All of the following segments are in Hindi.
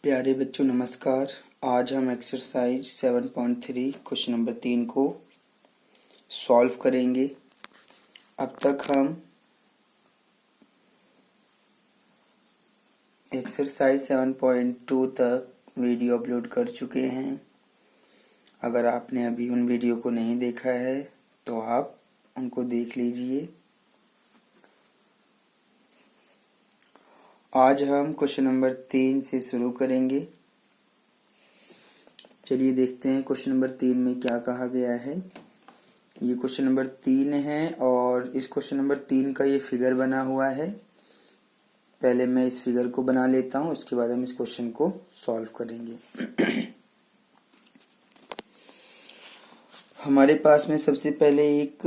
प्यारे बच्चों नमस्कार। आज हम एक्सरसाइज 7.3 क्वेश्चन नंबर 3 को सॉल्व करेंगे। अब तक हम एक्सरसाइज 7.2 तक वीडियो अपलोड कर चुके हैं। अगर आपने अभी उन वीडियो को नहीं देखा है तो आप उनको देख लीजिए। आज हम क्वेश्चन नंबर 3 से शुरू करेंगे। चलिए देखते हैं क्वेश्चन नंबर 3 में क्या कहा गया है। ये क्वेश्चन नंबर 3 है और इस क्वेश्चन नंबर 3 का ये फिगर बना हुआ है। पहले मैं इस फिगर को बना लेता हूँ, उसके बाद हम इस क्वेश्चन को सॉल्व करेंगे। हमारे पास में सबसे पहले एक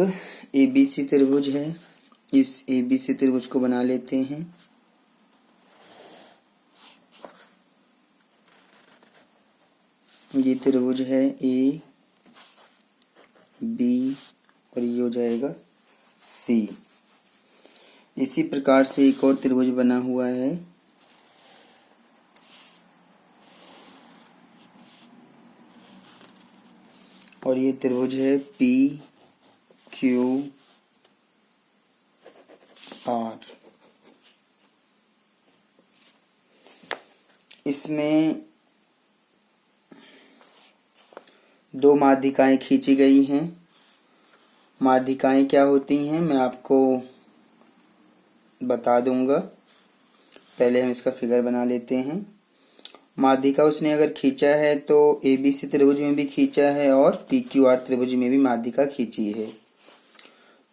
एबीसी त्रिभुज है। इस एबीसी त्रिभुज को बना लेते हैं। ये त्रिभुज है ए बी और ये हो जाएगा सी। इसी प्रकार से एक और त्रिभुज बना हुआ है। और ये त्रिभुज है पी क्यू आर। इसमें दो माध्यिकाएं खींची गई हैं। माध्यिकाएं क्या होती हैं मैं आपको बता दूंगा। पहले हम इसका फिगर बना लेते हैं। माध्यिका उसने अगर खींचा है तो एबीसी त्रिभुज में भी खींचा है और पीक्यूआर त्रिभुज में भी माध्यिका खींची है।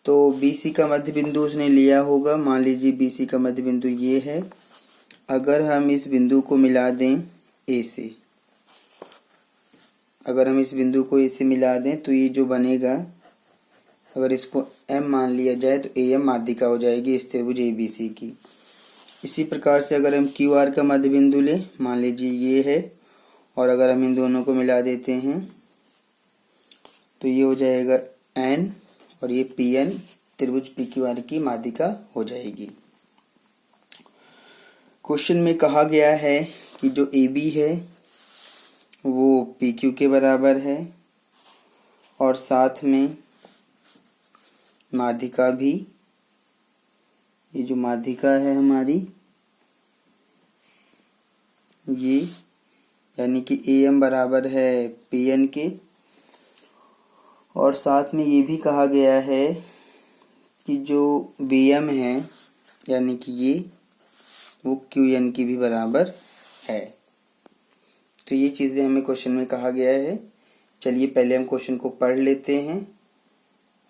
तो बीसी का मध्य बिंदु उसने लिया होगा। मान लीजिए बीसी का मध्य बिंदु ये है। अगर हम इस बिंदु को मिला दें ए से, अगर हम इस बिंदु को ए से मिला दें तो ये जो बनेगा, अगर इसको एम मान लिया जाए तो ए एम माध्यिका हो जाएगी इस त्रिभुज एबीसी की। इसी प्रकार से अगर हम क्यू आर का मध्य बिंदु लें, मान लीजिए ये है, और अगर हम इन दोनों को मिला देते हैं तो ये हो जाएगा एन और ये पी एन त्रिभुज पी क्यू आर की माध्यिका हो जाएगी। क्वेश्चन में कहा गया है कि जो ए बी है वो पी क्यू के बराबर है और साथ में माध्यिका भी, ये जो माध्यिका है हमारी ये, यानी कि ए एम बराबर है पी एन के। और साथ में ये भी कहा गया है कि जो बी एम है यानी कि ये वो क्यू एन की भी बराबर है। तो ये चीजें हमें क्वेश्चन में कहा गया है। चलिए पहले हम क्वेश्चन को पढ़ लेते हैं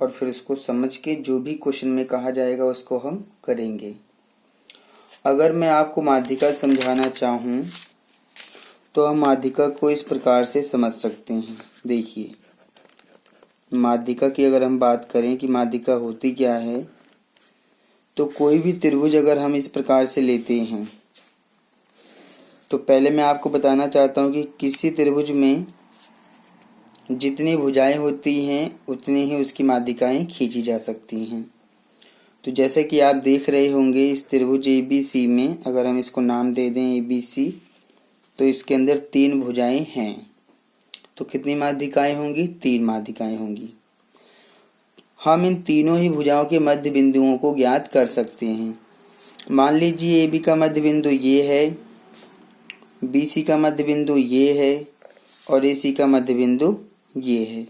और फिर उसको समझ के जो भी क्वेश्चन में कहा जाएगा उसको हम करेंगे। अगर मैं आपको माध्यिका समझाना चाहूं तो हम माध्यिका को इस प्रकार से समझ सकते हैं। देखिए माध्यिका की अगर हम बात करें कि माध्यिका होती क्या है, तो कोई भी त्रिभुज अगर हम इस प्रकार से लेते हैं तो पहले मैं आपको बताना चाहता हूं कि किसी त्रिभुज में जितनी भुजाएं होती हैं उतनी ही उसकी माध्यिकाएं खींची जा सकती हैं। तो जैसे कि आप देख रहे होंगे इस त्रिभुज एबीसी में, अगर हम इसको नाम दे दें एबीसी, तो इसके अंदर 3 भुजाएं हैं। तो कितनी माध्यिकाएं होंगी? 3 माध्यिकाएं होंगी। हम इन तीनों ही भुजाओं के मध्य बिंदुओं को ज्ञात कर सकते हैं। मान लीजिए एबी का मध्य बिंदु ये है, बीसी का मध्य बिंदु ये है और एसी का मध्य बिंदु ये है।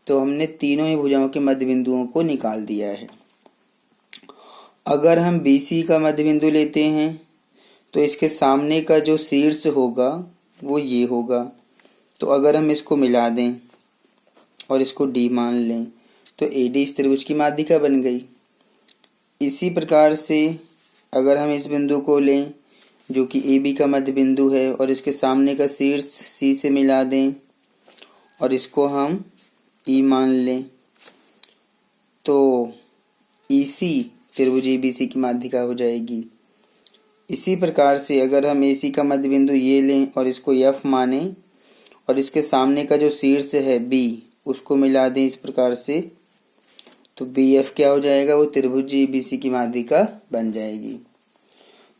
तो हमने तीनों ही भुजाओं के मध्य बिंदुओं को निकाल दिया है। अगर हम बीसी का मध्य बिंदु लेते हैं तो इसके सामने का जो शीर्ष होगा वो ये होगा। तो अगर हम इसको मिला दें और इसको डी मान लें तो एडी इस त्रिभुज की माध्यिका बन गई। इसी प्रकार से अगर हम इस बिंदु को लें जो कि ए बी का मध्य बिंदु है और इसके सामने का शीर्ष सी से मिला दें और इसको हम ई मान लें तो ईसी त्रिभुज एबीसी की माध्यिका हो जाएगी। इसी प्रकार से अगर हम एसी का मध्य बिंदु ये लें और इसको एफ माने और इसके सामने का जो शीर्ष है बी उसको मिला दें इस प्रकार से, तो बी एफ क्या हो जाएगा? वो त्रिभुज एबीसी की माध्यिका बन जाएगी।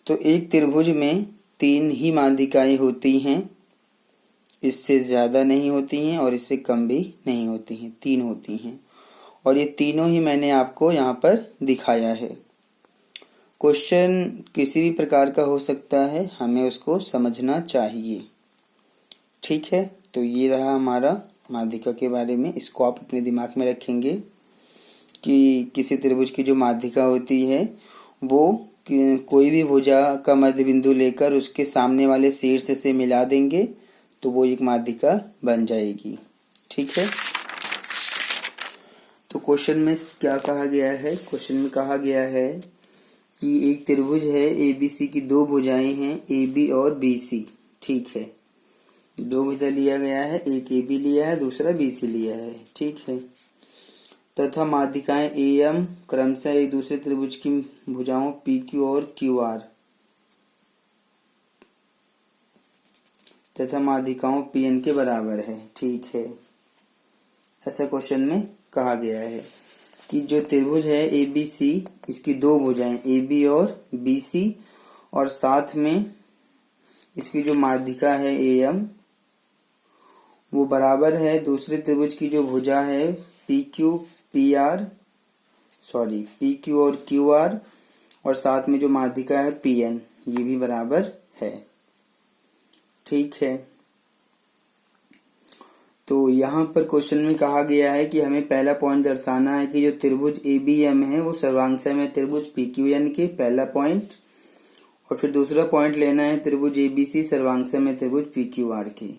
तो एक त्रिभुज में 3 ही माध्यिकाएं होती हैं, इससे ज़्यादा नहीं होती हैं और इससे कम भी नहीं होती हैं, 3 होती हैं। और ये तीनों ही मैंने आपको यहाँ पर दिखाया है। क्वेश्चन किसी भी प्रकार का हो सकता है, हमें उसको समझना चाहिए। ठीक है, तो ये रहा हमारा माध्यिका के बारे में। इसको आप अपने दिमाग में रखेंगे कि किसी त्रिभुज की जो माध्यिका होती है वो कोई भी भुजा का मध्य बिंदु लेकर उसके सामने वाले शीर्ष से मिला देंगे तो वो एक माध्यिका बन जाएगी। ठीक है, तो क्वेश्चन में क्या कहा गया है? क्वेश्चन में कहा गया है कि एक त्रिभुज है, एबीसी की 2 भुजाएं हैं, AB और BC। ठीक है, 2 भुजा लिया गया है, एक AB लिया है, दूसरा BC लिया है। ठीक है, तथा माध्यिकाएं AM क्रमशः एक दूसरे त्रिभुज की भुजाओं PQ और QR तथा माध्यिकाओं PN के बराबर है। ठीक है, ऐसा क्वेश्चन में कहा गया है कि जो त्रिभुज है ABC, इसकी 2 भुजाएं AB और BC और साथ में इसकी जो माध्यिका है AM वो बराबर है दूसरे त्रिभुज की जो भुजा है PQ और QR और साथ में जो माध्यिका है PN, ये भी बराबर है। ठीक है, तो यहाँ पर क्वेश्चन में कहा गया है कि हमें पहला पॉइंट दर्शाना है कि जो त्रिभुज ABM है वो सर्वांगसम है त्रिभुज PQN के, पहला पॉइंट। और फिर दूसरा पॉइंट लेना है त्रिभुज ABC सर्वांगसम है त्रिभुज PQR के।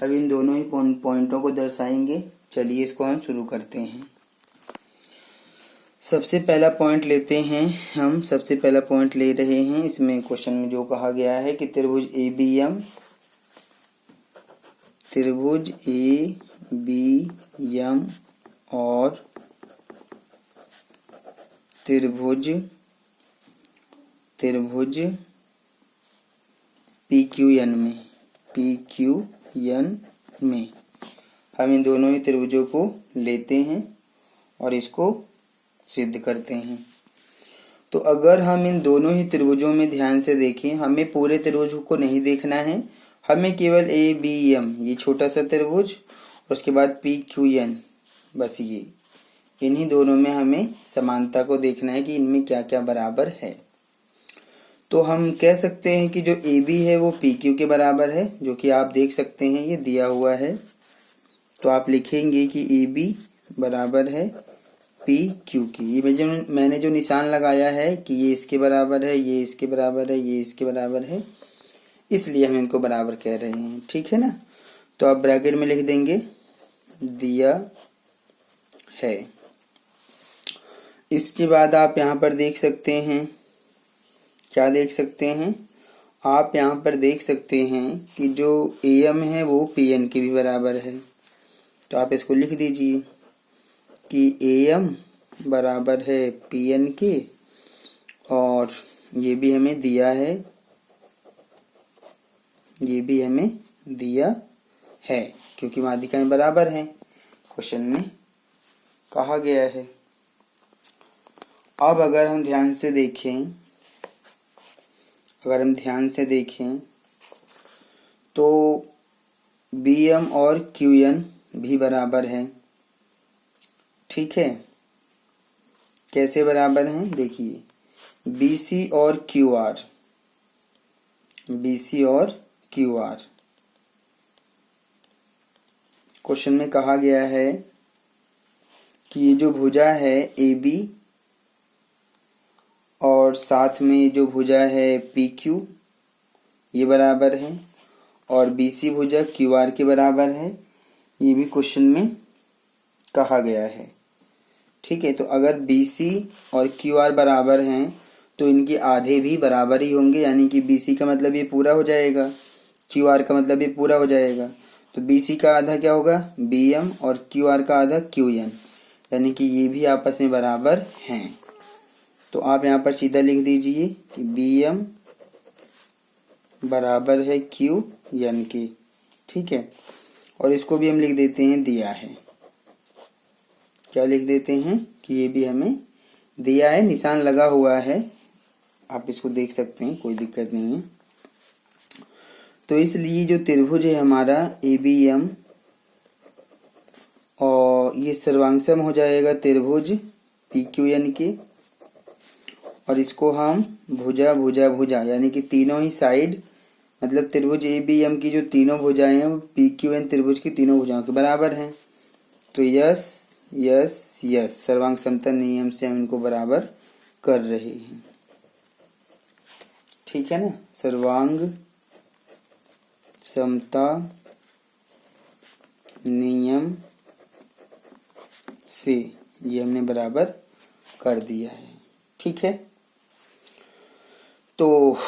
अब इन दोनों ही पॉइंटों को दर्शाएंगे। चलिए इसको हम शुरू करते हैं। सबसे पहला पॉइंट लेते हैं हम। सबसे पहला पॉइंट ले रहे हैं, इसमें क्वेश्चन में जो कहा गया है कि त्रिभुज ABM और त्रिभुज PQN में हम इन दोनों ही त्रिभुजों को लेते हैं और इसको सिद्ध करते हैं। तो अगर हम इन दोनों ही त्रिभुजों में ध्यान से देखें, हमें पूरे त्रिभुज को नहीं देखना है, हमें केवल ABM ये छोटा सा त्रिभुज और उसके बाद PQN, बस ये इन्हीं दोनों में हमें समानता को देखना है कि इनमें क्या क्या बराबर है। तो हम कह सकते हैं कि जो AB है वो PQ के बराबर है, जो कि आप देख सकते हैं ये दिया हुआ है। तो आप लिखेंगे कि AB बराबर है PQ की। ये मैंने जो निशान लगाया है कि ये इसके बराबर है, ये इसके बराबर है, ये इसके बराबर है, इसलिए हम इनको बराबर कह रहे हैं। ठीक है ना, तो आप ब्रैकेट में लिख देंगे दिया है। इसके बाद आप यहाँ पर देख सकते हैं, क्या देख सकते हैं? आप यहाँ पर देख सकते हैं कि जो AM है वो PN के भी बराबर है। तो आप इसको लिख दीजिए कि AM बराबर है PN के, और ये भी हमें दिया है, ये भी हमें दिया है, क्योंकि माध्यिकाएं बराबर हैं, क्वेश्चन में कहा गया है। अब अगर हम ध्यान से देखें तो BM और QN भी बराबर है। ठीक है, कैसे बराबर हैं? देखिए BC और QR क्वेश्चन में कहा गया है कि ये जो भुजा है AB और साथ में जो भुजा है PQ ये बराबर है, और BC भुजा QR के बराबर है, ये भी क्वेश्चन में कहा गया है। ठीक है, तो अगर BC और QR बराबर हैं तो इनके आधे भी बराबर ही होंगे, यानी कि BC का मतलब ये पूरा हो जाएगा, QR का मतलब ये पूरा हो जाएगा। तो BC का आधा क्या होगा? BM और QR का आधा QN, यानी कि ये भी आपस में बराबर हैं। तो आप यहाँ पर सीधा लिख दीजिए कि BM बराबर है QN के। ठीक है, और इसको भी हम लिख देते हैं दिया है। क्या लिख देते हैं कि ये भी हमें दिया है, निशान लगा हुआ है, आप इसको देख सकते हैं, कोई दिक्कत नहीं है। तो इसलिए जो त्रिभुज है हमारा ABM और ये सर्वांगसम हो जाएगा त्रिभुज PQN के, और इसको हम भुजा भुजा भुजा यानी कि तीनों ही साइड, मतलब त्रिभुज ABM की जो तीनों भुजाएं हैं वो PQN त्रिभुज की तीनों भुजाओं के बराबर हैं। तो यस यस यस, सर्वांग समता नियम से हम इनको बराबर कर रहे हैं। ठीक है ना, सर्वांग समता नियम से ये हमने बराबर कर दिया है। ठीक है, तो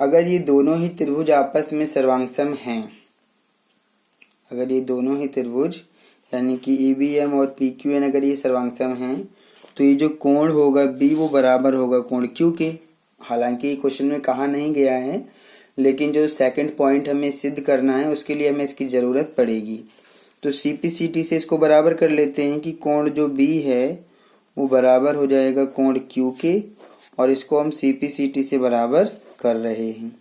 अगर ये दोनों ही त्रिभुज आपस में सर्वांगसम हैं, अगर ये दोनों ही त्रिभुज यानी कि ABM और PQN अगर ये सर्वांगसम हैं, तो ये जो कोण होगा B वो बराबर होगा कोण Q के। हालांकि क्वेश्चन में कहा नहीं गया है, लेकिन जो सेकंड पॉइंट हमें सिद्ध करना है उसके लिए हमें इसकी जरूरत पड़ेगी। तो CPCT से इसको बराबर कर लेते हैं कि कोण जो B है वो बराबर हो जाएगा कोण Q के, और इसको हम CPCT से बराबर कर रहे हैं,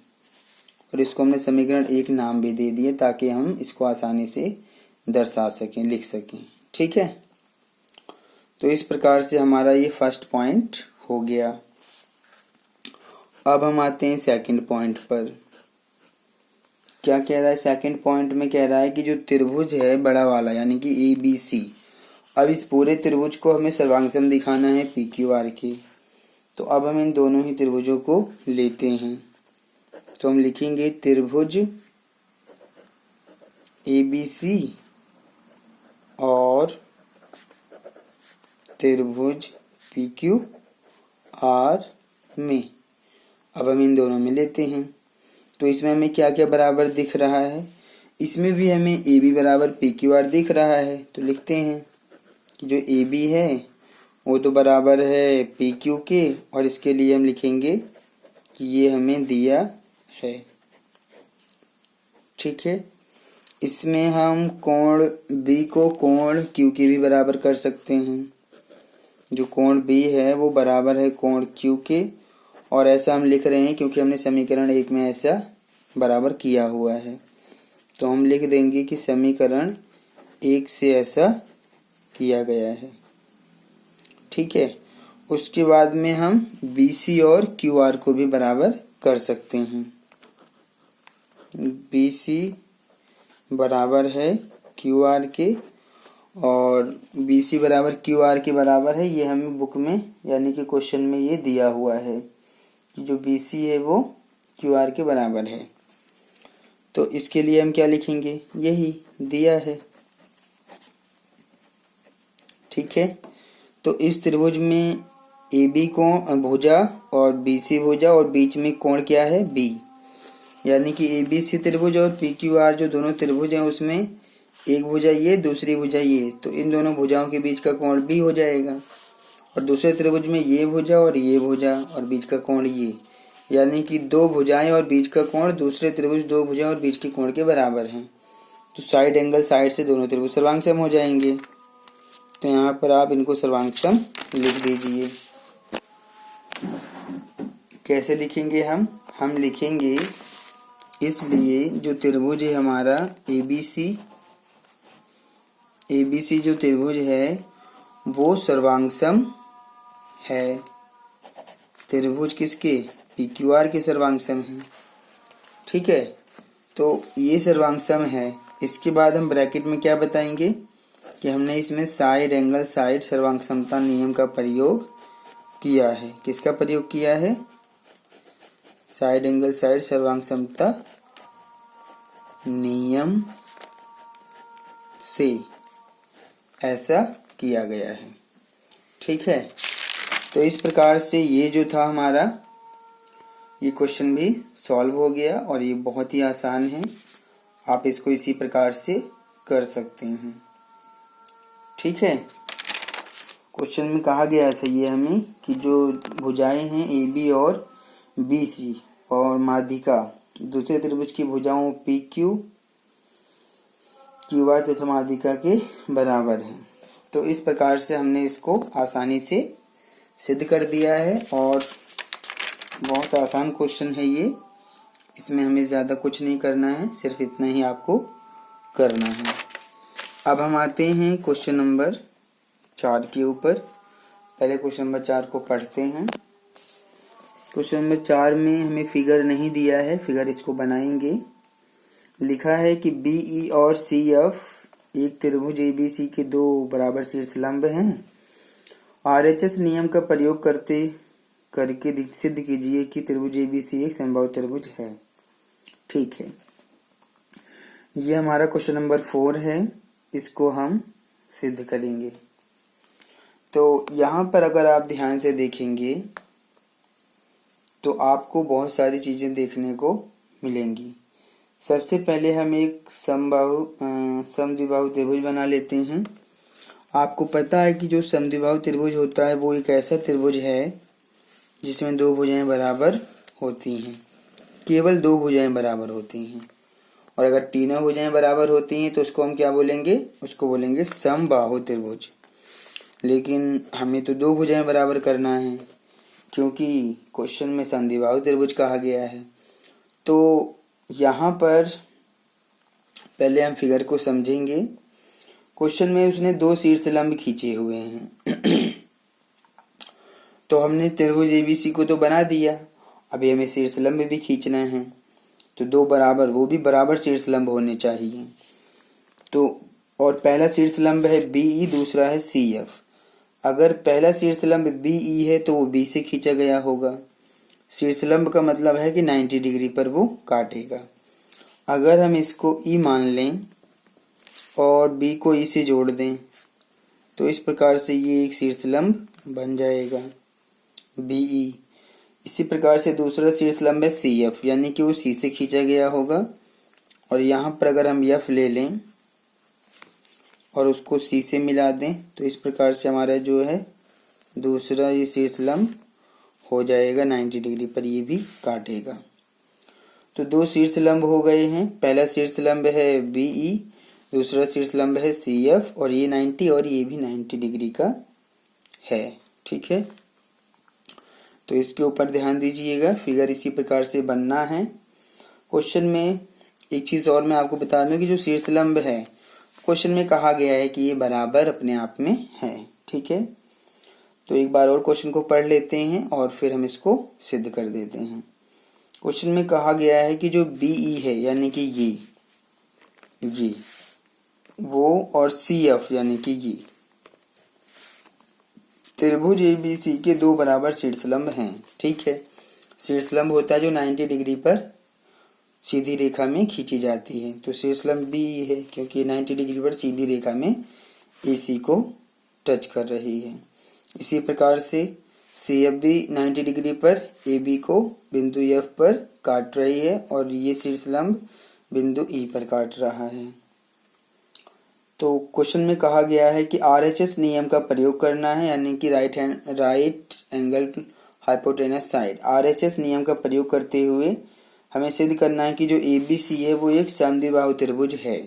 और इसको हमने समीकरण 1 नाम भी दे दिए ताकि हम इसको आसानी से दर्शा सकें, लिख सकें। ठीक है, तो इस प्रकार से हमारा ये फर्स्ट पॉइंट हो गया। अब हम आते हैं सेकंड पॉइंट पर। क्या कह रहा है सेकंड पॉइंट में? कह रहा है कि जो त्रिभुज है बड़ा वाला यानी कि ABC, अब इस पूरे त्रिभुज को हमें सर्वांगसम दिखाना है PQR के। तो अब हम इन दोनों ही त्रिभुजों को लेते हैं। तो हम लिखेंगे त्रिभुज ABC और त्रिभुज PQR में, अब हम इन दोनों में लेते हैं। तो इसमें हमें क्या क्या बराबर दिख रहा है? इसमें भी हमें AB बराबर PQR दिख रहा है। तो लिखते हैं कि जो AB है वो तो बराबर है PQ के, और इसके लिए हम लिखेंगे कि ये हमें दिया है। ठीक है, इसमें हम कोण B को कोण Q के भी बराबर कर सकते हैं। जो कोण B है वो बराबर है कोण Q के, और ऐसा हम लिख रहे हैं क्योंकि हमने समीकरण 1 में ऐसा बराबर किया हुआ है। तो हम लिख देंगे कि समीकरण 1 से ऐसा किया गया है। ठीक है, उसके बाद में हम BC और QR को भी बराबर कर सकते हैं। BC बराबर है QR के, और BC बराबर QR के बराबर है, ये हमें बुक में यानी कि क्वेश्चन में ये दिया हुआ है कि जो BC है वो QR के बराबर है। तो इसके लिए हम क्या लिखेंगे? यही दिया है। ठीक है, तो इस त्रिभुज में AB कोण भुजा और BC भुजा और बीच में कोण क्या है? B, यानी कि ABC त्रिभुज और PQR जो दोनों त्रिभुज हैं उसमें एक भुजा ये, दूसरी भुजा ये, तो इन दोनों भुजाओं के बीच का कोण B हो जाएगा। और दूसरे त्रिभुज में ये भुजा और ये भुजा और बीच का कोण ये, यानी कि दो भुजाएं और बीच का कोण दूसरे त्रिभुज दो भुजाएं और बीच के कोण के बराबर हैं। तो साइड एंगल साइड से दोनों त्रिभुज सर्वांगसम हो जाएंगे। तो यहाँ पर आप इनको सर्वांगसम लिख दीजिए। कैसे लिखेंगे हम लिखेंगे, इसलिए जो त्रिभुज है हमारा ABC जो त्रिभुज है वो सर्वांगसम है। त्रिभुज किसके? PQR के सर्वांगसम है। ठीक है, तो ये सर्वांगसम है। इसके बाद हम ब्रैकेट में क्या बताएंगे कि हमने इसमें साइड एंगल साइड सर्वांगसमता नियम का प्रयोग किया है। किसका प्रयोग किया है? साइड एंगल साइड सर्वांगसमता नियम से ऐसा किया गया है। ठीक है, तो इस प्रकार से ये जो था हमारा ये क्वेश्चन भी सॉल्व हो गया, और ये बहुत ही आसान है। आप इसको इसी प्रकार से कर सकते हैं। ठीक है, क्वेश्चन में कहा गया था ये हमें कि जो भुजाएं हैं AB और BC और माध्यिका दूसरे त्रिभुज की भुजाओं PQ QR तथा माध्यिका के बराबर है। तो इस प्रकार से हमने इसको आसानी से सिद्ध कर दिया है, और बहुत आसान क्वेश्चन है ये। इसमें हमें ज़्यादा कुछ नहीं करना है, सिर्फ इतना ही आपको करना है। अब हम आते हैं क्वेश्चन नंबर 4 के ऊपर। पहले क्वेश्चन नंबर 4 को पढ़ते हैं। क्वेश्चन नंबर 4 में हमें फिगर नहीं दिया है, फिगर इसको बनाएंगे। लिखा है कि BE और CF एक त्रिभुज ABC के दो बराबर शीर्षलंब हैं। RHS नियम का प्रयोग करके सिद्ध कीजिए कि त्रिभुज ABC एक समबाहु त्रिभुज है। ठीक है, ये हमारा क्वेश्चन नंबर 4 है, इसको हम सिद्ध करेंगे। तो यहाँ पर अगर आप ध्यान से देखेंगे तो आपको बहुत सारी चीजें देखने को मिलेंगी। सबसे पहले हम एक समद्विबाहु त्रिभुज बना लेते हैं। आपको पता है कि जो समद्विबाहु त्रिभुज होता है वो एक ऐसा त्रिभुज है जिसमें दो भुजाएं बराबर होती हैं, केवल दो भुजाएं बराबर होती हैं। और अगर तीनों भुजाएं बराबर होती हैं तो उसको हम क्या बोलेंगे, उसको बोलेंगे समबाहु त्रिभुज। लेकिन हमें तो दो भुजाएं बराबर करना है, क्योंकि क्वेश्चन में समद्विबाहु त्रिभुज कहा गया है। तो यहाँ पर पहले हम फिगर को समझेंगे। क्वेश्चन में उसने दो शीर्षलंब खींचे हुए हैं तो हमने त्रिभुज ABC को तो बना दिया, अभी हमें शीर्षलंब भी खींचना है। तो दो बराबर, वो भी बराबर शीर्षलंब होने चाहिए। तो और पहला शीर्षलंब है BE, दूसरा है CF। अगर पहला शीर्षलंब BE है तो वो B से खींचा गया होगा। शीर्षलंब का मतलब है कि 90 डिग्री पर वो काटेगा। अगर हम इसको E मान लें और B को E से जोड़ दें तो इस प्रकार से ये एक शीर्षलंब बन जाएगा BE। इसी प्रकार से दूसरा शीर्षलंब है CF, यानी कि वो C से खींचा गया होगा। और यहाँ पर अगर हम F ले लें और उसको C से मिला दें तो इस प्रकार से हमारा जो है दूसरा ये शीर्षलंब हो जाएगा 90 डिग्री पर, ये भी काटेगा। तो दो शीर्षलंब हो गए हैं। पहला शीर्षलंब है BE, दूसरा शीर्षलंब है CF, और ये 90 और ये भी 90 डिग्री का है। ठीक है, तो इसके ऊपर ध्यान दीजिएगा, फिगर इसी प्रकार से बनना है। क्वेश्चन में एक चीज और मैं आपको बता दूं कि जो शीर्षलंब है क्वेश्चन में कहा गया है कि ये बराबर अपने आप में है। ठीक है, तो एक बार और क्वेश्चन को पढ़ लेते हैं और फिर हम इसको सिद्ध कर देते हैं। क्वेश्चन में कहा गया है कि जो BE है यानी कि ये वो और CF यानी कि ये त्रिभुज ABC के दो बराबर शीर्षलंब हैं। ठीक है, शीर्षलंब होता है जो 90 डिग्री पर सीधी रेखा में खींची जाती है। तो शीर्षलंब BE है क्योंकि 90 डिग्री पर सीधी रेखा में AC को टच कर रही है। इसी प्रकार से CF भी 90 डिग्री पर AB को बिंदु F पर काट रही है और ये शीर्षलंब बिंदु E पर काट रहा है। तो क्वेश्चन में कहा गया है कि RHS नियम का प्रयोग करना है, यानी कि right angle hypotenuse side. RHS नियम का प्रयोग करते हुए हमें सिद्ध करना है कि जो ABC है वो एक समद्विबाहु त्रिभुज है।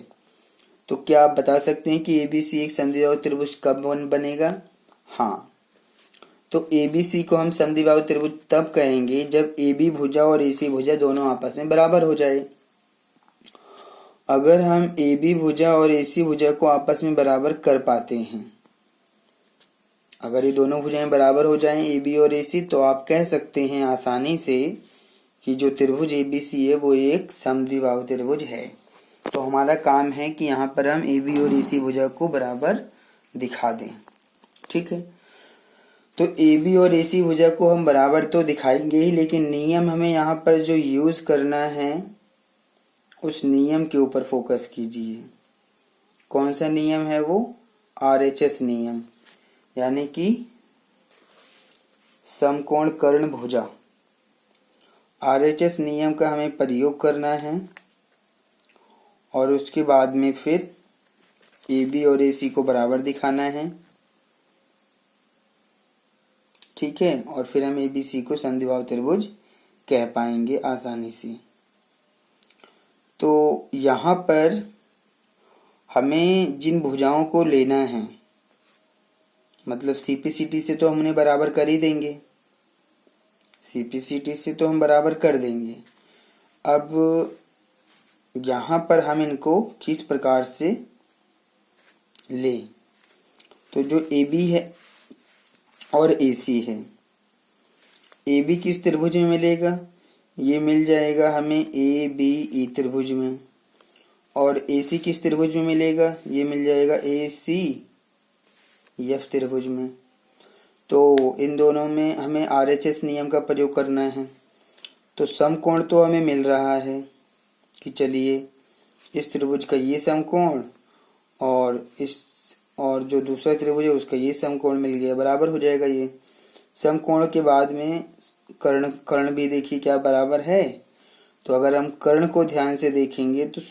तो क्या आप बता सकते हैं कि ABC एक समद्विबाहु त्रिभुज कब बनेगा? हाँ, तो ABC को हम समद्विबाहु त्रिभुज तब कहेंगे जब AB भुजा और AC भुजा दोनों आपस में बराबर हो जाए। अगर हम AB भुजा और AC भुजा को आपस में बराबर कर पाते हैं, अगर ये दोनों भुजाएं बराबर हो जाएं AB और AC, तो आप कह सकते हैं आसानी से कि जो त्रिभुज ABC है वो एक समद्विबाहु त्रिभुज है। तो हमारा काम है कि यहाँ पर हम AB और AC भुजा को बराबर दिखा दें। ठीक है, तो AB और AC भुजा को हम बराबर तो दिखाएंगे ही, लेकिन नियम हमें यहाँ पर जो यूज करना है उस नियम के ऊपर फोकस कीजिए। कौन सा नियम है वो? RHS नियम, यानी कि समकोण कर्ण भुजा। RHS नियम का हमें प्रयोग करना है और उसके बाद में फिर AB और AC को बराबर दिखाना है। ठीक है, और फिर हम ABC को समद्विबाहु त्रिभुज कह पाएंगे आसानी से। तो यहाँ पर हमें जिन भुजाओं को लेना है, मतलब CPCT से तो हमने बराबर कर ही देंगे, CPCT से तो हम बराबर कर देंगे। अब यहाँ पर हम इनको किस प्रकार से ले, तो जो AB है और AC है, AB किस त्रिभुज में मिलेगा, ये मिल जाएगा हमें ABE त्रिभुज में, और AC किस त्रिभुज में मिलेगा, ये मिल जाएगा ACF त्रिभुज में। तो इन दोनों में हमें RHS नियम का प्रयोग करना है। तो समकोण तो हमें मिल रहा है कि चलिए इस त्रिभुज का ये समकोण और जो दूसरा त्रिभुज है उसका ये समकोण मिल गया, बराबर हो जाएगा। ये समकोण के बाद में कर्ण भी देखिए क्या बराबर है। तो अगर हम कर्ण को ध्यान से देखेंगे तो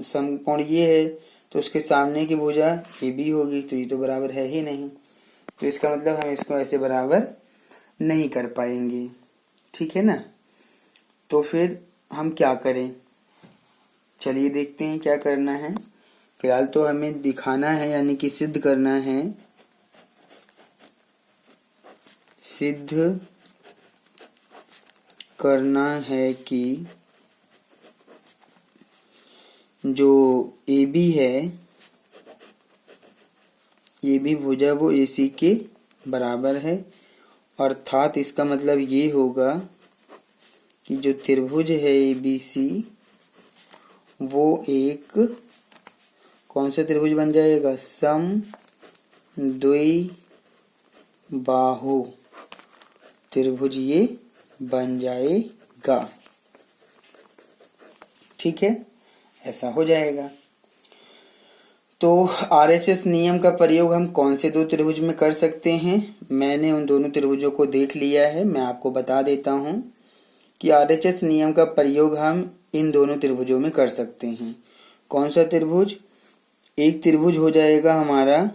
समकोण ये है, तो उसके सामने की भुजा AB होगी, तो ये तो बराबर है ही नहीं। तो इसका मतलब हम इसको ऐसे बराबर नहीं कर पाएंगे, ठीक है ना। तो फिर हम क्या करें, चलिए देखते हैं क्या करना है। फिलहाल तो हमें दिखाना है, यानी कि सिद्ध करना है, सिद्ध करना है कि जो AB है, AB भुजा वो AC के बराबर है। अर्थात इसका मतलब ये होगा कि जो त्रिभुज है ABC वो एक कौन सा त्रिभुज बन जाएगा, समद्विबाहु त्रिभुज ये बन जाएगा, ठीक है, ऐसा हो जाएगा। तो RHS नियम का प्रयोग हम कौन से दो त्रिभुज में कर सकते हैं, मैंने उन दोनों त्रिभुजों को देख लिया है। मैं आपको बता देता हूं कि RHS नियम का प्रयोग हम इन दोनों त्रिभुजों में कर सकते हैं। कौन सा त्रिभुज, एक त्रिभुज हो जाएगा हमारा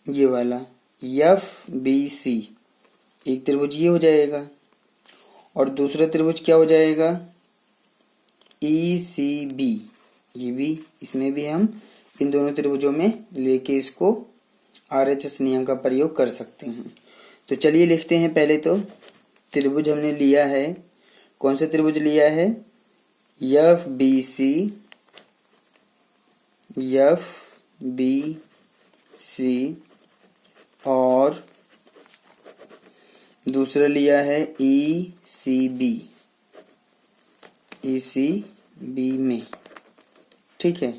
ये वाला FBC, एक त्रिभुज ये हो जाएगा, और दूसरा त्रिभुज क्या हो जाएगा ECB, ये भी, इसमें भी हम इन दोनों त्रिभुजों में लेके इसको RHS नियम का प्रयोग कर सकते हैं। तो चलिए लिखते हैं। पहले तो त्रिभुज हमने लिया है, कौन सा त्रिभुज लिया है, FBC, और दूसरा लिया है ECB में, ठीक है।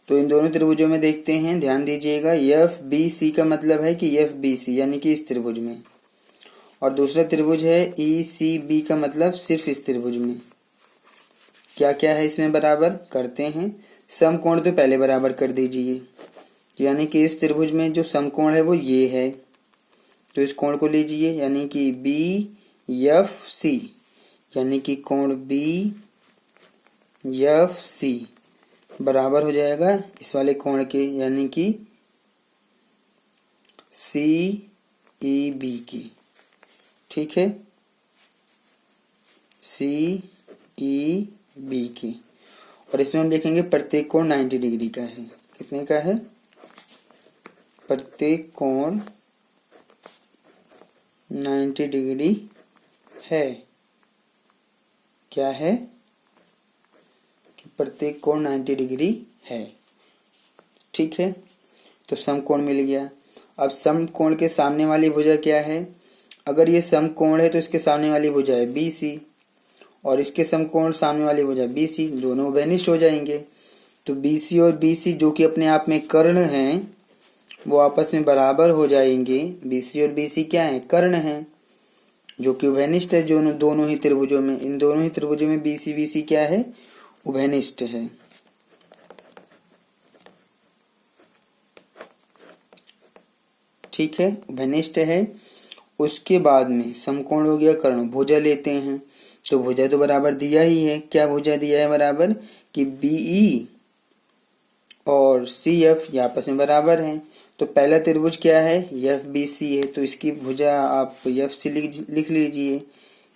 तो इन दोनों त्रिभुजों में देखते हैं, ध्यान दीजिएगा। FBC का मतलब है कि FBC यानी कि इस त्रिभुज में, और दूसरा त्रिभुज है ECB का मतलब सिर्फ इस त्रिभुज में। क्या क्या है इसमें बराबर करते हैं। समकोण तो पहले बराबर कर दीजिए, यानी कि इस त्रिभुज में जो समकोण है वो ये है, तो इस कोण को लीजिए, यानी कि BFC, यानी कि कोण BFC बराबर हो जाएगा इस वाले कोण के, यानी कि CEB की, ठीक है, CEB की। और इसमें हम देखेंगे प्रत्येक कोण 90 डिग्री का है। कितने का है, प्रत्येक कोण 90 डिग्री है। क्या है कि प्रत्येक कोण 90 डिग्री है, ठीक है। तो समकोण मिल गया। अब समकोण के सामने वाली भुजा क्या है, अगर ये समकोण है तो इसके सामने वाली भुजा है BC, और इसके समकोण सामने वाली भुजा BC, दोनों उभयनिष्ठ हो जाएंगे। तो BC और BC जो कि अपने आप में कर्ण हैं, वो आपस में बराबर हो जाएंगे। BC और BC क्या है, कर्ण हैं, जो कि उभयनिष्ठ है दोनों ही त्रिभुजों में। इन दोनों ही त्रिभुजों में BC क्या है, उभयनिष्ठ है, ठीक है, उभयनिष्ठ है। उसके बाद में समकोण हो गया कर्ण, भुजा लेते हैं। तो भुजा तो बराबर दिया ही है, क्या भुजा दिया है बराबर कि BE और CF ये आपस में बराबर हैं। तो पहला त्रिभुज क्या है, FBC है, तो इसकी भुजा आप FC लिख लीजिए,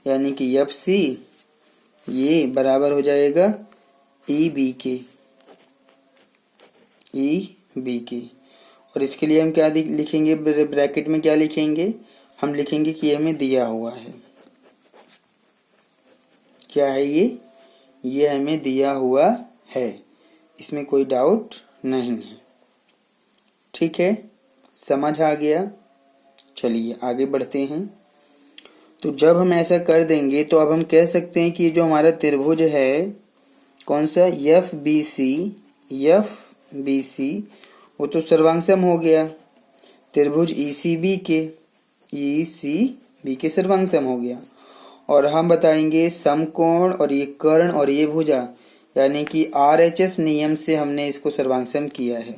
यानी कि FC ये बराबर हो जाएगा EB के। और इसके लिए हम क्या लिखेंगे, ब्रैकेट में क्या लिखेंगे, हम लिखेंगे कि हमें दिया हुआ है, क्या है ये हमें दिया हुआ है, इसमें कोई डाउट नहीं है। ठीक है, समझ आ गया। चलिए आगे बढ़ते हैं। तो जब हम ऐसा कर देंगे तो अब हम कह सकते हैं कि जो हमारा त्रिभुज है कौन सा, एफ बी सी, वो तो सर्वांग हो गया। त्रिभुज ई सी बी के सर्वांग हो गया। और हम बताएंगे समकोण और ये कर्ण और ये भुजा, यानी कि RHS नियम से हमने इसको सर्वांग किया है।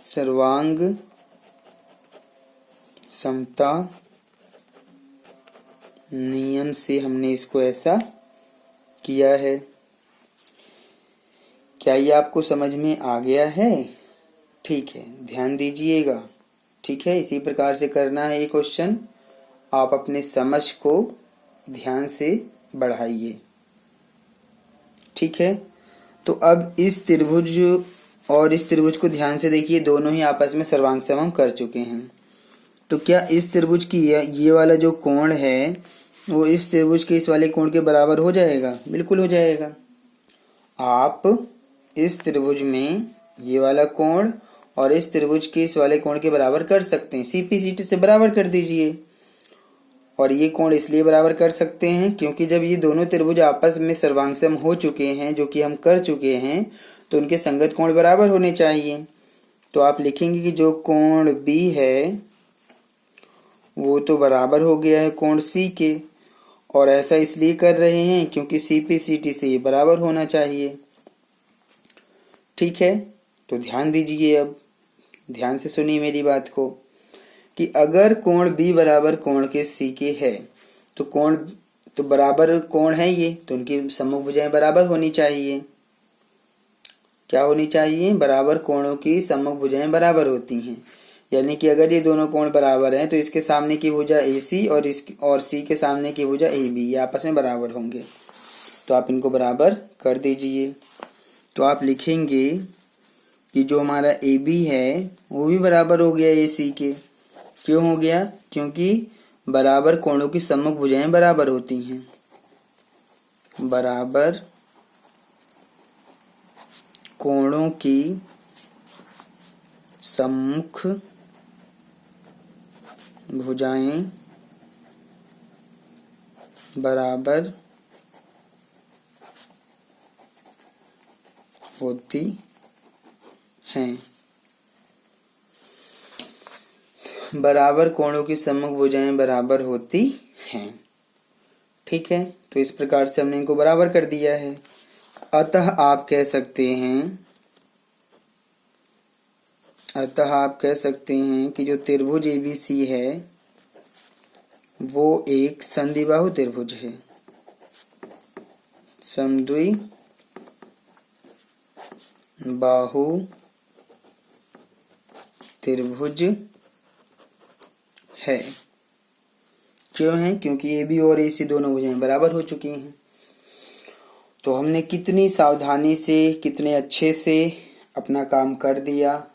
सर्वांग समता नियम से हमने इसको ऐसा किया है। क्या ये आपको समझ में आ गया है? ठीक है, ध्यान दीजिएगा। ठीक है, इसी प्रकार से करना है ये क्वेश्चन। आप अपने समझ को ध्यान से बढ़ाइए। ठीक है, तो अब इस त्रिभुज और इस त्रिभुज को ध्यान से देखिए, दोनों ही आपस में सर्वांग समम कर चुके हैं। तो क्या इस त्रिभुज की ये वाला जो कोण है वो इस त्रिभुज के इस वाले कोण के बराबर हो जाएगा? बिल्कुल हो जाएगा। आप इस त्रिभुज में ये वाला कोण और इस त्रिभुज के इस वाले कोण के बराबर कर सकते हैं, CP/CT से बराबर कर दीजिए। और ये कोण इसलिए बराबर कर सकते हैं क्योंकि जब ये दोनों त्रिभुज आपस में सर्वांगसम हो चुके हैं, जो कि हम कर चुके हैं, तो उनके संगत कोण बराबर होने चाहिए। तो आप लिखेंगे कि जो कोण B है वो तो बराबर हो गया है कोण C के, और ऐसा इसलिए कर रहे हैं क्योंकि CP/CT से ये बराबर होना चाहिए। ठीक है, तो ध्यान दीजिए, अब ध्यान से सुनिए मेरी बात को, कि अगर कोण B बराबर कोण के C के है तो कोण तो बराबर कोण है ये, तो उनकी सम्मुख भुजाएं बराबर होनी चाहिए। क्या होनी चाहिए? बराबर कोणों की सम्मुख भुजाएं बराबर होती हैं। यानी कि अगर ये दोनों कोण बराबर हैं तो इसके सामने की भुजा AC और C के सामने की भुजा AB, ये आपस में बराबर होंगे। तो आप इनको बराबर कर दीजिए। तो आप लिखेंगे कि जो हमारा AB है वो भी बराबर हो गया AC के। क्यों हो गया? क्योंकि बराबर कोणों की सम्मुख भुजाएं बराबर होती हैं। बराबर कोणों की सम्मुख भुजाएं बराबर होती हैं। बराबर कोणों की सम्मुख भुजाएं बराबर होती हैं। ठीक है, तो इस प्रकार से हमने इनको बराबर कर दिया है। अतः आप कह सकते हैं कि जो त्रिभुज ABC है वो एक समद्विबाहु त्रिभुज है। समद्विबाहु त्रिभुज है। क्यों है? क्योंकि AB और AC दोनों भुजाएं बराबर हो चुकी हैं। तो हमने कितनी सावधानी से, कितने अच्छे से अपना काम कर दिया।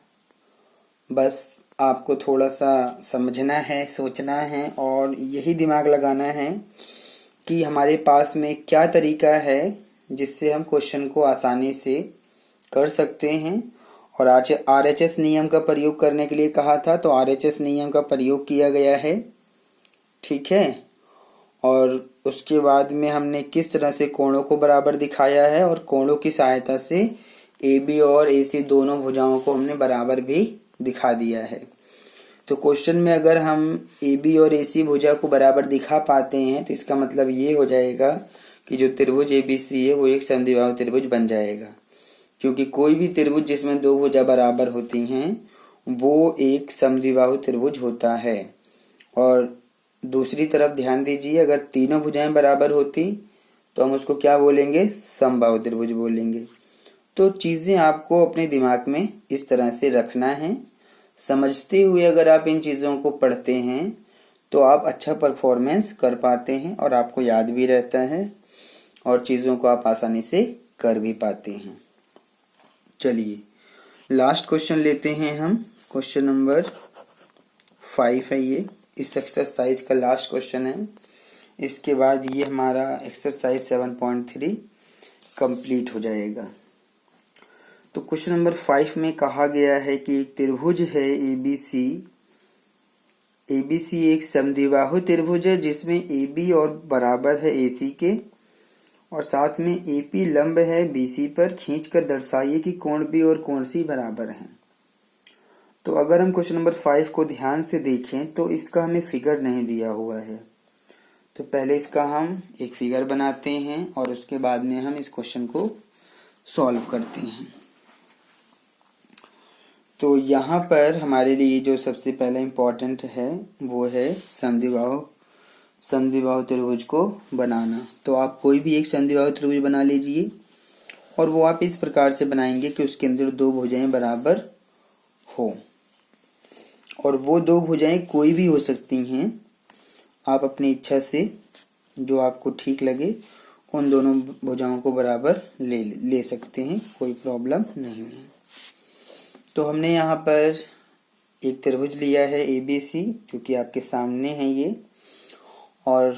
बस आपको थोड़ा सा समझना है, सोचना है और यही दिमाग लगाना है कि हमारे पास में क्या तरीका है जिससे हम क्वेश्चन को आसानी से कर सकते हैं। और आज RHS नियम का प्रयोग करने के लिए कहा था, तो RHS नियम का प्रयोग किया गया है। ठीक है, और उसके बाद में हमने किस तरह से कोणों को बराबर दिखाया है और कोणों की सहायता से AB और AC दोनों भुजाओं को हमने बराबर भी दिखा दिया है। तो क्वेश्चन में अगर हम AB और AC भुजा को बराबर दिखा पाते हैं तो इसका मतलब ये हो जाएगा कि जो त्रिभुज ABC है वो एक समद्विबाहु त्रिभुज बन जाएगा। क्योंकि कोई भी त्रिभुज जिसमें दो भुजा बराबर होती हैं वो एक समद्विबाहु त्रिभुज होता है। और दूसरी तरफ ध्यान दीजिए, अगर तीनों भुजाएं बराबर होती तो हम उसको क्या बोलेंगे? समबाहु त्रिभुज बोलेंगे। तो चीजें आपको अपने दिमाग में इस तरह से रखना है। समझते हुए अगर आप इन चीजों को पढ़ते हैं तो आप अच्छा परफॉर्मेंस कर पाते हैं और आपको याद भी रहता है और चीजों को आप आसानी से कर भी पाते हैं। चलिए लास्ट क्वेश्चन लेते हैं हम। क्वेश्चन नंबर 5 है ये, इस एक्सरसाइज का लास्ट क्वेश्चन है। इसके बाद ये हमारा एक्सरसाइज 7.3 कंप्लीट हो जाएगा। तो क्वेश्चन नंबर 5 में कहा गया है कि एक त्रिभुज है एबीसी। एबीसी एक समद्विबाहु त्रिभुज है जिसमें एबी और बराबर है एसी के, और साथ में एपी लंब है बीसी पर। खींचकर दर्शाइए कि कोण बी और कोण सी बराबर हैं। तो अगर हम क्वेश्चन नंबर 5 को ध्यान से देखें तो इसका हमें फिगर नहीं दिया हुआ है। तो पहले इसका हम एक फिगर बनाते हैं और उसके बाद में हम इस क्वेश्चन को सॉल्व करते हैं। तो यहाँ पर हमारे लिए जो सबसे पहला इम्पोर्टेंट है वो है समद्विबाहु त्रिभुज को बनाना। तो आप कोई भी एक समद्विबाहु त्रिभुज बना लीजिए और वो आप इस प्रकार से बनाएंगे कि उसके अंदर दो भुजाएं बराबर हो, और वो दो भुजाएं कोई भी हो सकती हैं। आप अपनी इच्छा से जो आपको ठीक लगे उन दोनों भुजाओं को बराबर ले सकते हैं, कोई प्रॉब्लम नहीं है। तो हमने यहाँ पर एक त्रिभुज लिया है एबीसी जो कि आपके सामने है ये, और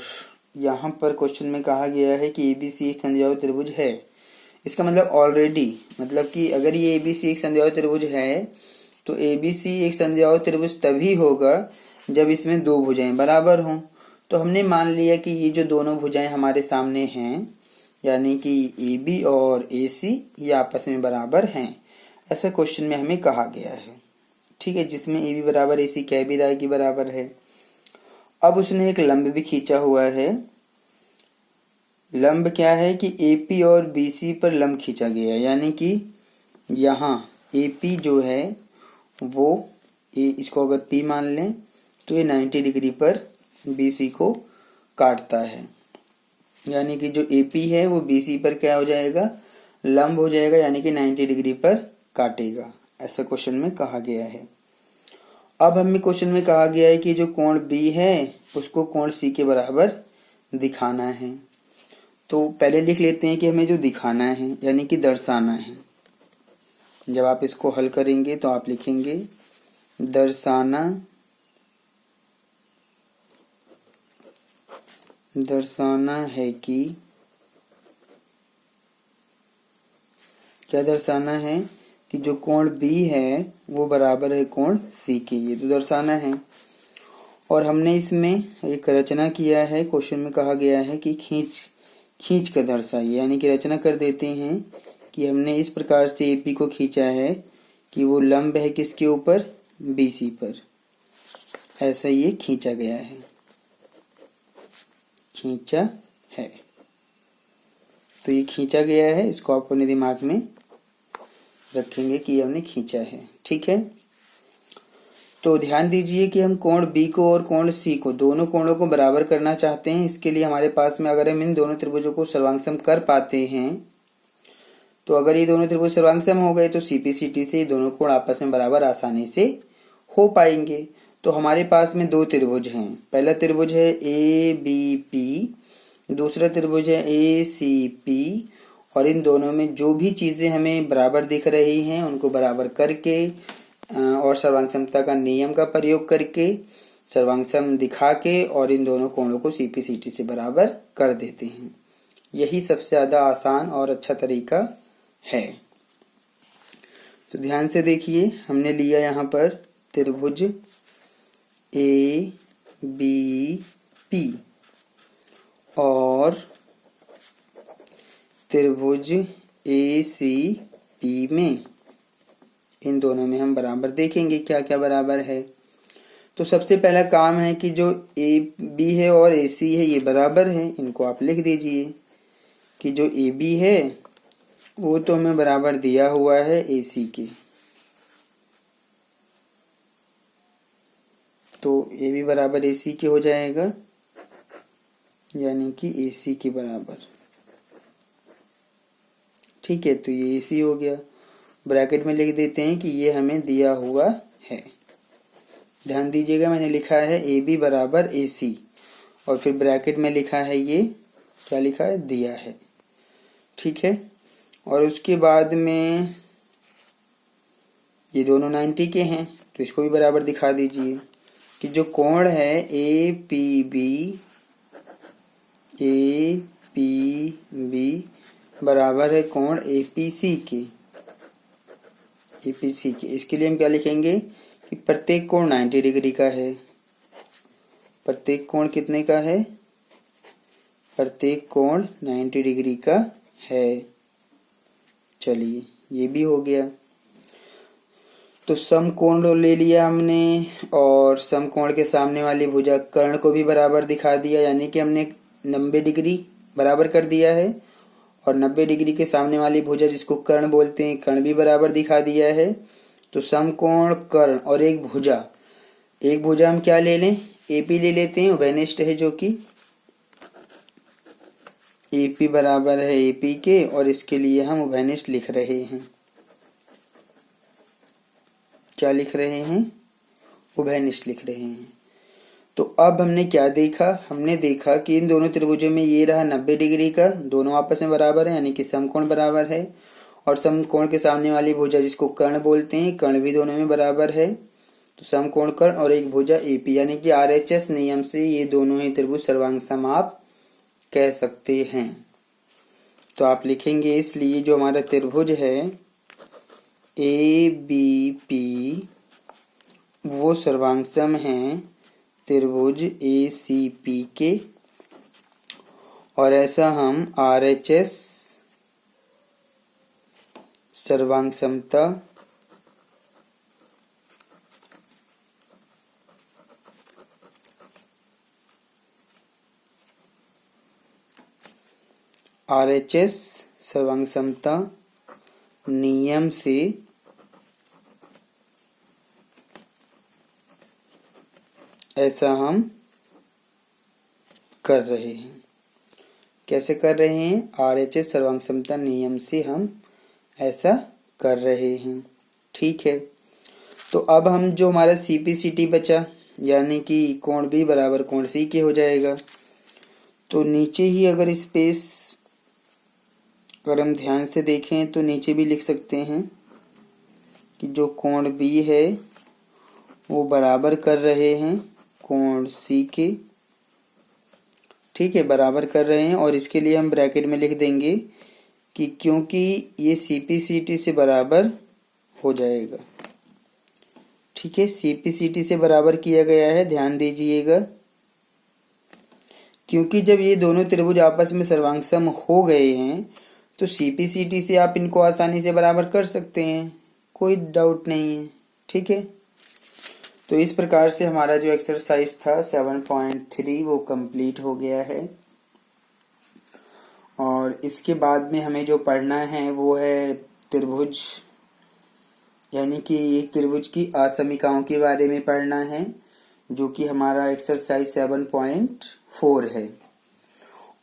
यहाँ पर क्वेश्चन में कहा गया है कि एबीसी एक समद्विबाहु त्रिभुज है। इसका मतलब ऑलरेडी मतलब कि अगर ये एबीसी एक समद्विबाहु त्रिभुज है तो एबीसी एक समद्विबाहु त्रिभुज तभी होगा जब इसमें दो भुजाएं बराबर हों। तो हमने मान लिया कि ये जो दोनों भुजाएं हमारे सामने हैं यानी कि एबी और एसी ये आपस में बराबर हैं, ऐसा क्वेश्चन में हमें कहा गया है। ठीक है, जिसमें एबी बराबर एसी कह भी रहा है कि बराबर है। अब उसने एक लंब भी खींचा हुआ है। लंब क्या है कि एपी और बीसी पर लंब खींचा गया है, यानी कि यहाँ एपी जो है वो इसको अगर पी मान लें तो ये 90 डिग्री पर बीसी को काटता है, यानी कि जो एपी है वो बीसी पर क्या हो जाएगा, लंब हो जाएगा, यानी कि 90 डिग्री पर काटेगा। ऐसा क्वेश्चन में कहा गया है। अब हमें क्वेश्चन में कहा गया है कि जो कोण बी है उसको कोण सी के बराबर दिखाना है। तो पहले लिख लेते हैं कि हमें जो दिखाना है यानी कि दर्शाना है। जब आप इसको हल करेंगे तो आप लिखेंगे दर्शाना है कि क्या दर्शाना है कि जो कोण बी है वो बराबर है कोण सी के, ये तो दर्शाना है। और हमने इसमें एक रचना किया है। क्वेश्चन में कहा गया है कि खींच कर दर्शाइए, यानी कि रचना कर देते हैं कि हमने इस प्रकार से एपी को खींचा है कि वो लंब है किसके ऊपर, बीसी पर। ऐसा ये खींचा गया है, खींचा है। तो ये खींचा गया है, इसको आप अपने दिमाग में रखेंगे कि ये हमने खींचा है। ठीक है, तो ध्यान दीजिए कि हम कोण बी को और कोण सी को, दोनों कोणों को बराबर करना चाहते हैं। इसके लिए हमारे पास में अगर हम इन दोनों त्रिभुजों को सर्वांगसम कर पाते हैं तो अगर ये दोनों त्रिभुज सर्वांगसम हो गए तो सीपीसीटी से ये दोनों कोण आपस में बराबर आसानी से हो पाएंगे। तो हमारे पास में दो त्रिभुज हैं। पहला त्रिभुज है ए बी पी, दूसरा त्रिभुज है ए सी पी, और इन दोनों में जो भी चीजें हमें बराबर दिख रही हैं उनको बराबर करके और सर्वांग समता का नियम का प्रयोग करके सर्वांग सम दिखा के और इन दोनों कोणों को सीपीसीटी से बराबर कर देते हैं। यही सबसे ज्यादा आसान और अच्छा तरीका है। तो ध्यान से देखिए, हमने लिया यहाँ पर त्रिभुज ए बी पी और त्रिभुज ए सी पी में, इन दोनों में हम बराबर देखेंगे क्या क्या बराबर है। तो सबसे पहला काम है कि जो ए बी है और ए सी है ये बराबर है। इनको आप लिख दीजिए कि जो ए बी है वो तो हमें बराबर दिया हुआ है ए सी के, तो ए बी बराबर ए सी के हो जाएगा, यानी कि ए सी के बराबर। ठीक है, तो ये ए सी हो गया। ब्रैकेट में लिख देते हैं कि ये हमें दिया हुआ है। ध्यान दीजिएगा, मैंने लिखा है ए बी बराबर ए सी और फिर ब्रैकेट में लिखा है ये क्या लिखा है, दिया है। ठीक है, और उसके बाद में ये दोनों 90 के हैं तो इसको भी बराबर दिखा दीजिए कि जो कोण है A P B A P B बराबर है कोण एपीसी के। एपीसी के इसके लिए हम क्या लिखेंगे कि प्रत्येक कोण 90 डिग्री का है। प्रत्येक कोण कितने का है? प्रत्येक कोण 90 डिग्री का है। चलिए ये भी हो गया। तो समकोण ले लिया हमने और समकोण के सामने वाली भुजा कर्ण को भी बराबर दिखा दिया, यानी कि हमने 90 डिग्री बराबर कर दिया है और 90 डिग्री के सामने वाली भुजा जिसको कर्ण बोलते हैं कर्ण भी बराबर दिखा दिया है। तो समकोण कर्ण और एक भुजा हम क्या ले लें? एपी ले लेते हैं, उभयनिष्ठ है जो कि एपी बराबर है एपी के और इसके लिए हम उभयनिष्ठ लिख रहे हैं। क्या लिख रहे हैं? उभयनिष्ठ लिख रहे हैं। तो अब हमने क्या देखा? हमने देखा कि इन दोनों त्रिभुजों में ये रहा 90 डिग्री का, दोनों आपस में बराबर है यानी कि समकोण बराबर है, और समकोण के सामने वाली भुजा जिसको कर्ण बोलते हैं कर्ण भी दोनों में बराबर है। तो समकोण कर्ण और एक भुजा एपी, यानी कि आरएचएस नियम से ये दोनों ही त्रिभुज सर्वांग सम आप कह सकते हैं। तो आप लिखेंगे इसलिए जो हमारा त्रिभुज है ए बी पी वो सर्वांग सम है त्रिभुज ए सी पी के, और ऐसा हम आरएचएस सर्वांग समता आरएचएस सर्वांग समता नियम से ऐसा हम कर रहे हैं। कैसे कर रहे हैं? आरएचएस सर्वांग समता नियम से हम ऐसा कर रहे हैं। ठीक है। तो अब हम जो हमारा सीपीसीटी बचा यानी कि कोण बी बराबर कोण सी के हो जाएगा। तो नीचे ही अगर स्पेस अगर हम ध्यान से देखें तो नीचे भी लिख सकते हैं कि जो कोण बी है वो बराबर कर रहे हैं कोण सी के। ठीक है, बराबर कर रहे हैं और इसके लिए हम ब्रैकेट में लिख देंगे कि क्योंकि ये सीपीसीटी से बराबर हो जाएगा। ठीक है, सीपीसीटी से बराबर किया गया है, ध्यान दीजिएगा। क्योंकि जब ये दोनों त्रिभुज आपस में सर्वांग सम हो गए हैं तो सीपीसीटी से आप इनको आसानी से बराबर कर सकते हैं, कोई डाउट नहीं है। ठीक है, तो इस प्रकार से हमारा जो एक्सरसाइज था 7.3 वो कंप्लीट हो गया है। और इसके बाद में हमें जो पढ़ना है वो है त्रिभुज, यानी कि एक त्रिभुज की असमीकाओं के बारे में पढ़ना है, जो कि हमारा एक्सरसाइज 7.4 है।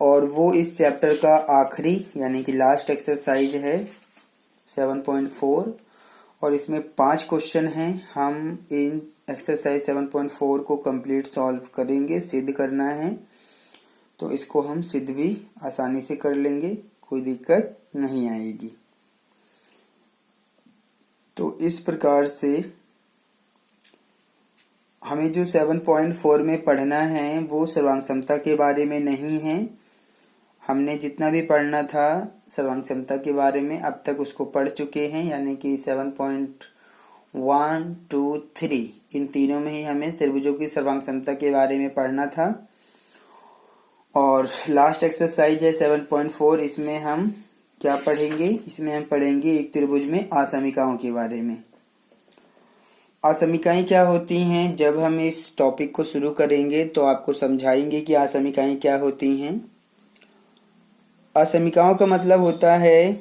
और वो इस चैप्टर का आखिरी यानी कि लास्ट एक्सरसाइज है 7.4, और इसमें 5 क्वेश्चन हैं। हम इन एक्सरसाइज 7.4 को कंप्लीट सॉल्व करेंगे, सिद्ध करना है। तो इसको हम सिद्ध भी आसानी से कर लेंगे, कोई दिक्कत नहीं आएगी। तो इस प्रकार से हमें जो 7.4 में पढ़ना है वो सर्वांग समता के बारे में नहीं है। हमने जितना भी पढ़ना था सर्वांग समता के बारे में अब तक उसको पढ़ चुके हैं, यानी कि 7.1, 2, 3 इन तीनों में ही हमें त्रिभुजों की सर्वांग समता के बारे में पढ़ना था। और लास्ट एक्सरसाइज है 7.4, इसमें हम क्या पढ़ेंगे? इसमें हम पढ़ेंगे एक त्रिभुज में असमीकाओं के बारे में। असमीकाएं क्या होती हैं? जब हम इस टॉपिक को शुरू करेंगे तो आपको समझाएंगे कि असमीकाएं क्या होती हैं। असमीकाओं का मतलब होता है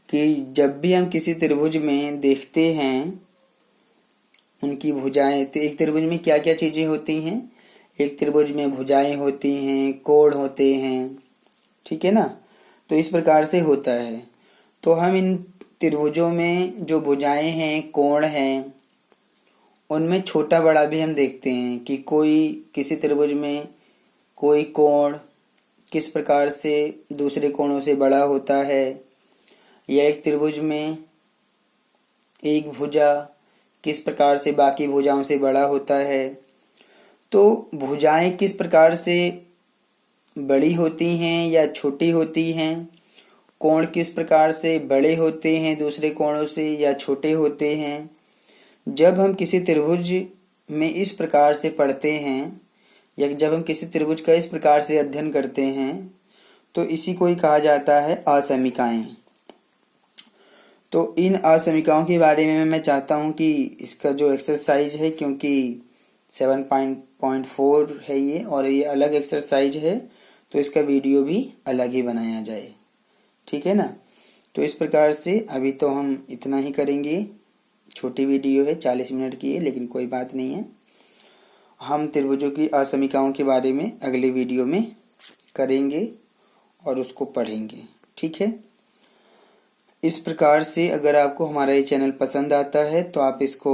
कि जब भी हम किसी त्रिभुज में देखते हैं उनकी भुजाएं, तो एक त्रिभुज में क्या क्या चीजें होती हैं? एक त्रिभुज में भुजाएं होती हैं, कोण होते हैं, ठीक है ना। तो इस प्रकार से होता है। तो हम इन त्रिभुजों में जो भुजाएं हैं, कोण हैं, उनमें छोटा बड़ा भी हम देखते हैं कि किसी त्रिभुज में कोई कोण किस प्रकार से दूसरे कोणों से बड़ा होता है, या एक त्रिभुज में एक भुजा किस प्रकार से बाकी भुजाओं से बड़ा होता है। तो भुजाएं किस प्रकार से बड़ी होती हैं या छोटी होती हैं, कोण किस प्रकार से बड़े होते हैं दूसरे कोणों से या छोटे होते हैं। जब हम किसी त्रिभुज में इस प्रकार से पढ़ते हैं या जब हम किसी त्रिभुज का इस प्रकार से अध्ययन करते हैं तो इसी को ही कहा जाता है असमीकाएं। तो इन असमीकाओं के बारे में मैं चाहता हूं कि इसका जो एक्सरसाइज है, क्योंकि 7.4 है ये और ये अलग एक्सरसाइज है, तो इसका वीडियो भी अलग ही बनाया जाए, ठीक है ना। तो इस प्रकार से अभी तो हम इतना ही करेंगे। छोटी वीडियो है, 40 मिनट की है, लेकिन कोई बात नहीं है। हम त्रिभुजों की असमीकाओं के बारे में अगले वीडियो में करेंगे और उसको पढ़ेंगे, ठीक है। इस प्रकार से अगर आपको हमारा ये चैनल पसंद आता है तो आप इसको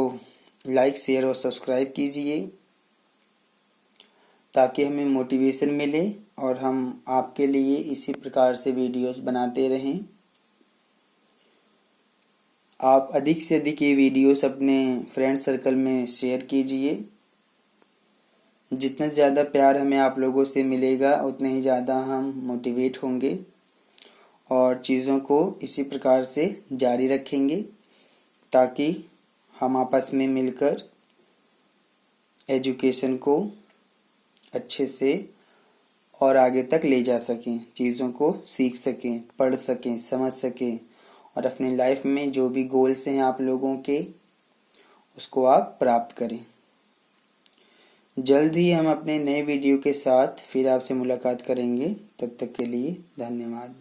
लाइक, शेयर और सब्सक्राइब कीजिए, ताकि हमें मोटिवेशन मिले और हम आपके लिए इसी प्रकार से वीडियोस बनाते रहें। आप अधिक से अधिक ये वीडियोस अपने फ्रेंड सर्कल में शेयर कीजिए। जितना ज़्यादा प्यार हमें आप लोगों से मिलेगा उतने ही ज़्यादा हम मोटिवेट होंगे और चीज़ों को इसी प्रकार से जारी रखेंगे, ताकि हम आपस में मिलकर एजुकेशन को अच्छे से और आगे तक ले जा सकें, चीज़ों को सीख सकें, पढ़ सकें, समझ सकें और अपनी लाइफ में जो भी गोल्स हैं आप लोगों के, उसको आप प्राप्त करें। जल्द ही हम अपने नए वीडियो के साथ फिर आपसे मुलाकात करेंगे। तब तक के लिए धन्यवाद।